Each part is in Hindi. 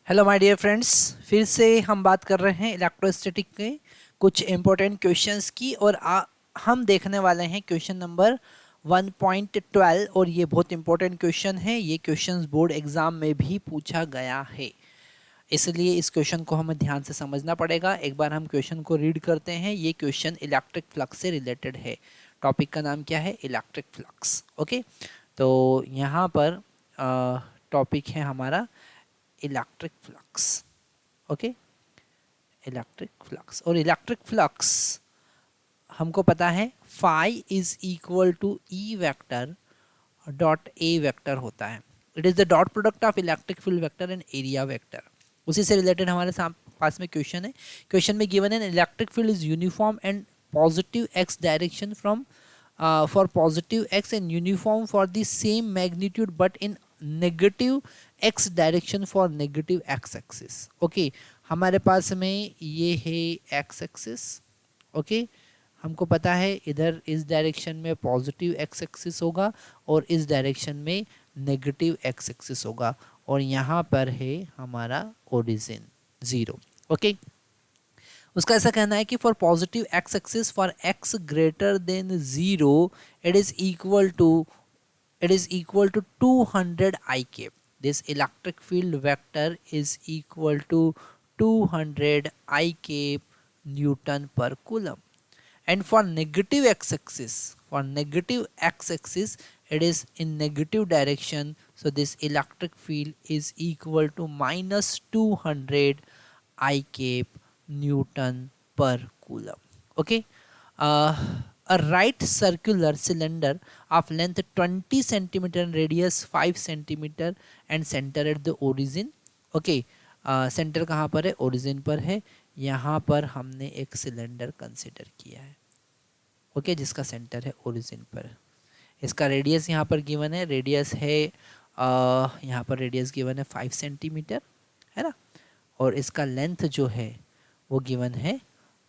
हेलो माय डियर फ्रेंड्स, फिर से हम बात कर रहे हैं इलेक्ट्रोस्टैटिक के कुछ इम्पोर्टेंट क्वेश्चंस की। और हम देखने वाले हैं क्वेश्चन नंबर 1.12। और ये बहुत इंपॉर्टेंट क्वेश्चन है। ये क्वेश्चंस बोर्ड एग्जाम में भी पूछा गया है, इसलिए इस क्वेश्चन को हमें ध्यान से समझना पड़ेगा। एक बार हम क्वेश्चन को रीड करते हैं। ये क्वेश्चन इलेक्ट्रिक फ्लक्स से रिलेटेड है। टॉपिक का नाम क्या है? Electric flux. ओके, तो यहाँ पर टॉपिक है हमारा electric flux. Okay, electric flux. और इलेक्ट्रिक फ्लक्स हमको पता है phi is equal to E vector dot A vector होता है। It is the dot product of electric field vector and area vector. उसी से रिलेटेड हमारे पास में क्वेश्चन है। क्वेश्चन में गिवन है electric field is uniform and positive x direction from for positive x and uniform for the same magnitude but in negative x direction for negative x axis। Okay, हमारे पास में ये है x axis। ओके, हमको पता है इधर इस डायरेक्शन में पॉजिटिव x axis होगा और इस डायरेक्शन में नेगेटिव x axis होगा। और यहाँ पर है हमारा ओरिजिन 0। ओके, उसका ऐसा कहना है कि for positive x axis for x greater than 0 it is equal to 200 i cap. This electric field vector is equal to 200 i cap newton per coulomb. And for negative x-axis it is in negative direction, so this electric field is equal to minus 200 I cap Newton per coulomb. Okay, a right circular cylinder of length 20 centimeter and radius 5 centimeter and center at the origin. Okay, centre कहाँ पर है? ओरिजिन पर है। यहाँ पर हमने एक सिलेंडर कंसिडर किया है। ओके, जिसका सेंटर है ओरिजिन पर। इसका रेडियस यहाँ पर गिवन है। रेडियस है यहाँ पर रेडियस गिवन है 5 सेंटीमीटर, है ना। और इसका लेंथ जो है वो गिवन है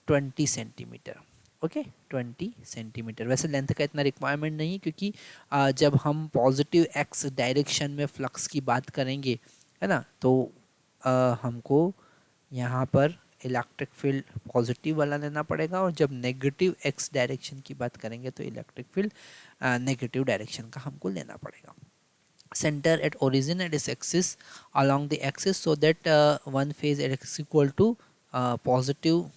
20 सेंटीमीटर। Okay, 20 centimetre. वैसे लेंथ का इतना रिक्वायरमेंट नहीं है, क्योंकि जब हम पॉजिटिव एक्स डायरेक्शन में फ्लक्स की बात करेंगे, है ना, तो हमको यहाँ पर इलेक्ट्रिक फील्ड पॉजिटिव वाला लेना पड़ेगा। और जब नेगेटिव एक्स डायरेक्शन की बात करेंगे तो इलेक्ट्रिक फील्ड नेगेटिव डायरेक्शन का हमको लेना पड़ेगा। center at origin at its axis along the axis, so that one phase at x equal to positive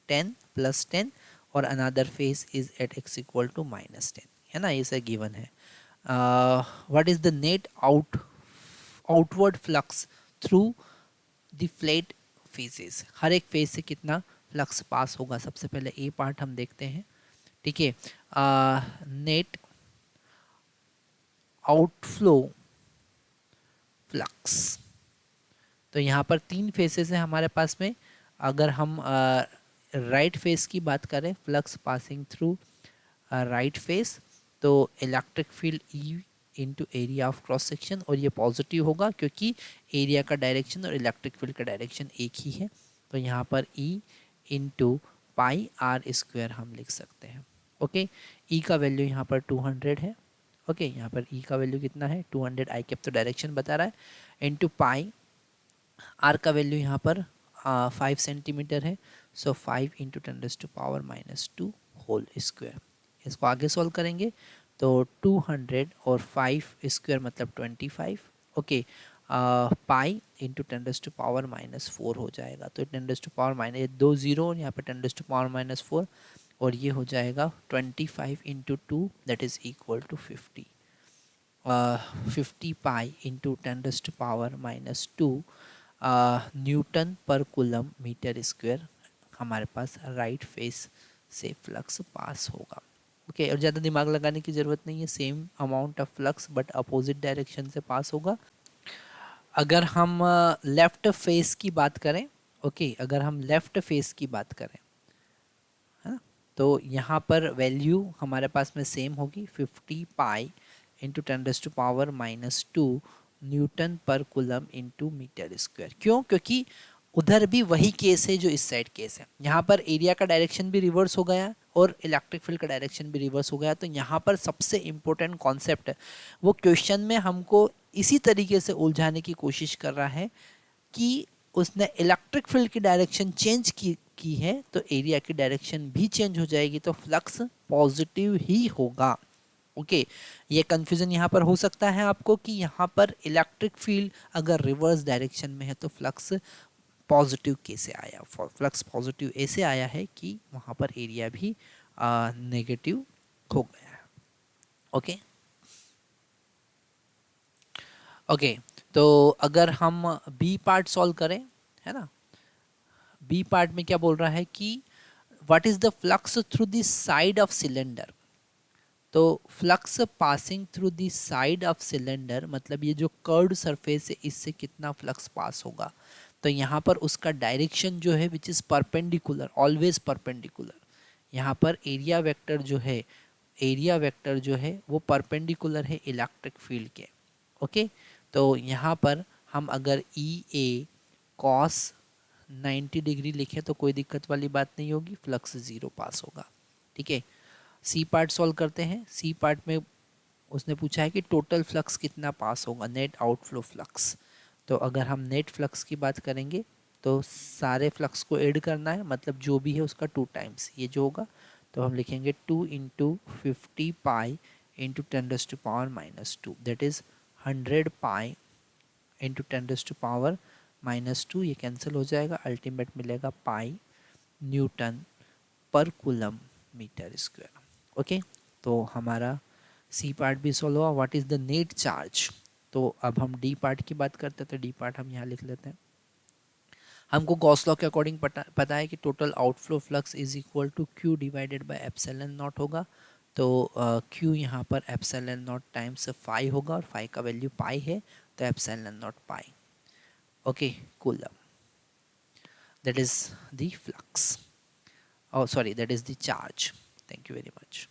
10 plus 10 और another phase is at x equal to minus 10, है ना। ये गिवन है। what is the net outward flux through the flat phases? हर एक फेज से कितना फ्लक्स पास होगा? सबसे पहले ए पार्ट हम देखते हैं। ठीक है, नेट आउटफ्लो फ्लक्स। तो यहाँ पर 3 फेसेस है हमारे पास में। अगर हम राइट फेस की बात करें, flux passing through right face, तो electric field E into area of cross section, और ये पॉजिटिव होगा क्योंकि एरिया का डायरेक्शन और इलेक्ट्रिक फील्ड का डायरेक्शन एक ही है। तो यहाँ पर E into pi r square हम लिख सकते हैं। ओके, ई का वैल्यू यहाँ पर 200 है। ओके, यहाँ पर ई का वैल्यू कितना है? 200 आई कैप, तो डायरेक्शन बता रहा है। इंटू पाई, आर का वैल्यू यहाँ पर 5 सेंटीमीटर है। सो 5 इंटू 10⁻⁻² होल स्क्वायर। इसको आगे सॉल्व करेंगे तो 200 और 5 स्क्वायर मतलब 25। ओके, पाई इंटू 10⁻⁻4 हो जाएगा। तो 10⁻⁻, 2 जीरो और यहाँ पे 10⁻⁻4, और ये हो जाएगा 25 into 2 that is equal to 50। 50 pi into 10⁻⁻2 newton per coulomb metre square हमारे पास राइट फेस से फ्लक्स पास होगा। ओके, और ज़्यादा दिमाग लगाने की ज़रूरत नहीं है। Same amount of flux but opposite direction से पास होगा। अगर हम लेफ्ट फेस की बात करें, ओके, अगर हम लेफ्ट फेस की बात करें, है ना, तो यहाँ पर वैल्यू हमारे पास में सेम होगी। 50 pi into 10⁻⁻2 newton per coulomb into metre square. क्यों? क्योंकि उधर भी वही केस है जो इस साइड केस है। यहाँ पर एरिया का डायरेक्शन भी रिवर्स हो गया और इलेक्ट्रिक फील्ड का डायरेक्शन भी रिवर्स हो गया। तो यहाँ पर सबसे इम्पोर्टेंट कॉन्सेप्ट वो क्वेश्चन में हमको इसी तरीके से उलझाने की कोशिश कर रहा है कि उसने इलेक्ट्रिक फील्ड की डायरेक्शन चेंज की है तो एरिया की डायरेक्शन भी चेंज हो जाएगी, तो फ्लक्स पॉजिटिव ही होगा। ओके, ये कंफ्यूजन यहाँ पर हो सकता है आपको कि यहाँ पर इलेक्ट्रिक फील्ड अगर रिवर्स डायरेक्शन में है तो फ्लक्स पॉजिटिव कैसे आया। फ्लक्स पॉजिटिव ऐसे आया है कि वहाँ पर एरिया भी नेगेटिव हो गया है। ओके ओके, तो अगर हम बी पार्ट सॉल्व करें, है ना, बी पार्ट में क्या बोल रहा है कि what is the flux through the side of cylinder. तो flux passing through the side of cylinder मतलब ये जो कर्व्ड सरफेस है इससे कितना फ्लक्स पास होगा। तो यहाँ पर उसका डायरेक्शन जो है which is perpendicular, always perpendicular. यहाँ पर एरिया वेक्टर जो है, एरिया वेक्टर जो है वो परपेंडिकुलर है इलेक्ट्रिक फील्ड के। ओके, तो यहाँ पर हम अगर ई ए कॉस 90 डिग्री लिखें तो कोई दिक्कत वाली बात नहीं होगी, फ्लक्स ज़ीरो पास होगा। ठीक है, सी पार्ट सॉल्व करते हैं। सी पार्ट में उसने पूछा है कि टोटल फ्लक्स कितना पास होगा, नेट आउटफ्लो फ्लक्स। तो अगर हम नेट फ्लक्स की बात करेंगे तो सारे फ्लक्स को ऐड करना है, मतलब जो भी है उसका 2 टाइम्स ये जो होगा, तो हम लिखेंगे 2 into 50 pi into 10⁻⁻², that is 100 pi into 10⁻⁻²। ये कैंसिल हो जाएगा, अल्टीमेट मिलेगा पाई Newton per coulomb metre square. Okay, तो हमारा सी पार्ट भी सॉल्व हुआ। What is the net charge. तो अब हम डी पार्ट की बात करते हैं, तो डी पार्ट हम यहाँ लिख लेते हैं। हमको गॉस लॉ के अकॉर्डिंग पता है कि total outflow flux is equal to q divided by epsilon naught होगा। तो क्यू यहाँ पर एप्सिलॉन नॉट टाइम्स फाई होगा और फाई का वैल्यू पाई है, तो epsilon not pi. Okay, coulomb, that is the flux, oh sorry, that is the charge. Thank you very much.